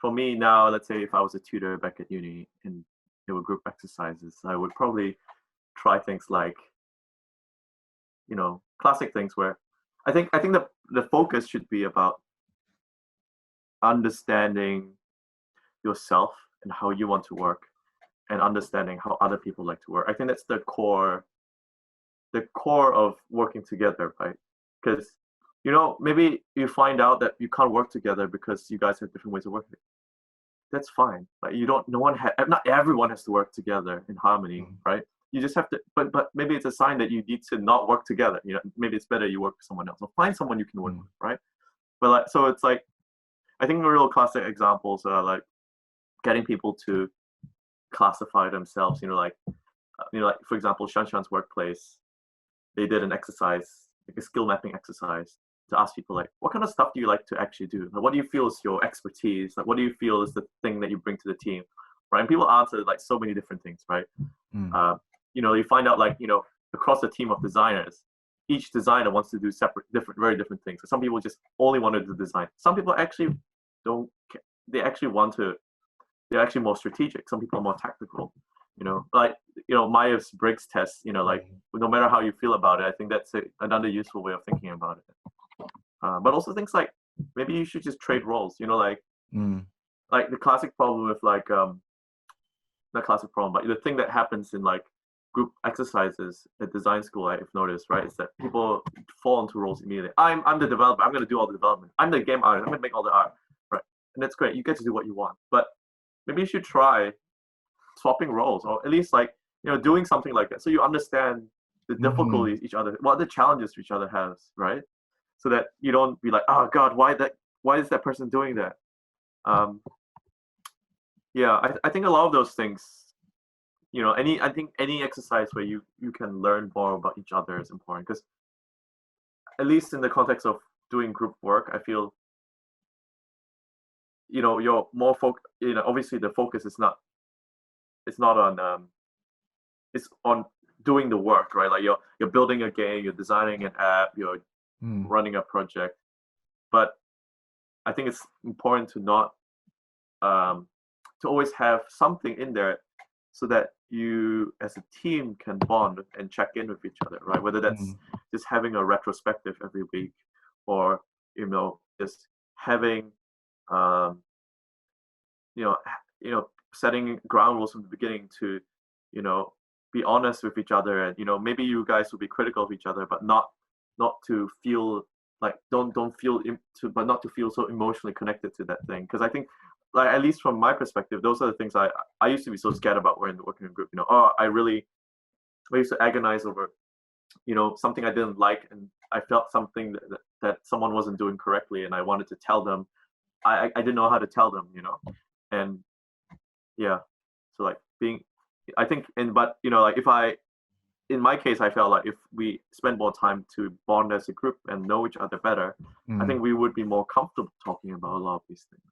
for me now, let's say if I was a tutor back at uni and there were group exercises, I would probably try things like, classic things where I think the focus should be about understanding yourself and how you want to work and understanding how other people like to work. I think that's the core of working together, right? Because maybe you find out that you can't work together because you guys have different ways of working. That's fine. Like not everyone has to work together in harmony, right? You just have to, but maybe it's a sign that you need to not work together. Maybe it's better you work with someone else. So find someone you can work with, right? But so it's like, I think the real classic examples are like getting people to classify themselves. Like for example, Shanshan's workplace, they did an exercise, like a skill mapping exercise, to ask people like, what kind of stuff do you like to actually do? Like, what do you feel is your expertise? Like, what do you feel is the thing that you bring to the team, right? And people answer like so many different things, right? You find out like, across a team of designers, each designer wants to do very different things. So some people just only want to do design. Some people actually don't. They actually they're actually more strategic. Some people are more tactical. Myers-Briggs test. Like no matter how you feel about it, I think that's another useful way of thinking about it. But also things like maybe you should just trade roles. Like the classic problem with like not classic problem, but the thing that happens in like group exercises at design school, I've noticed, right, is that people fall into roles immediately. I'm the developer. I'm going to do all the development. I'm the game artist. I'm going to make all the art, right? And that's great. You get to do what you want, but maybe you should try swapping roles, or at least like doing something like that, so you understand the difficulties each other, what the challenges each other has, right? So that you don't be like, oh God, why is that person doing that? I think a lot of those things, I think any exercise where you can learn more about each other is important, because at least in the context of doing group work, I feel you're more obviously the focus is not on it's on doing the work, right? Like you're building a game, you're designing an app, you're running a project. But I think it's important to not to always have something in there so that you as a team can bond and check in with each other, right? Whether that's just having a retrospective every week, or just having setting ground rules from the beginning to be honest with each other, and maybe you guys will be critical of each other, but not to feel like but not to feel so emotionally connected to that thing. Because I think, like, at least from my perspective, those are the things I used to be so scared about when working in a group. I used to agonize over something I didn't like, and I felt something that someone wasn't doing correctly, and I wanted to tell them. I didn't know how to tell them, and yeah, so like I think, but like in my case, I felt like if we spend more time to bond as a group and know each other better, I think we would be more comfortable talking about a lot of these things.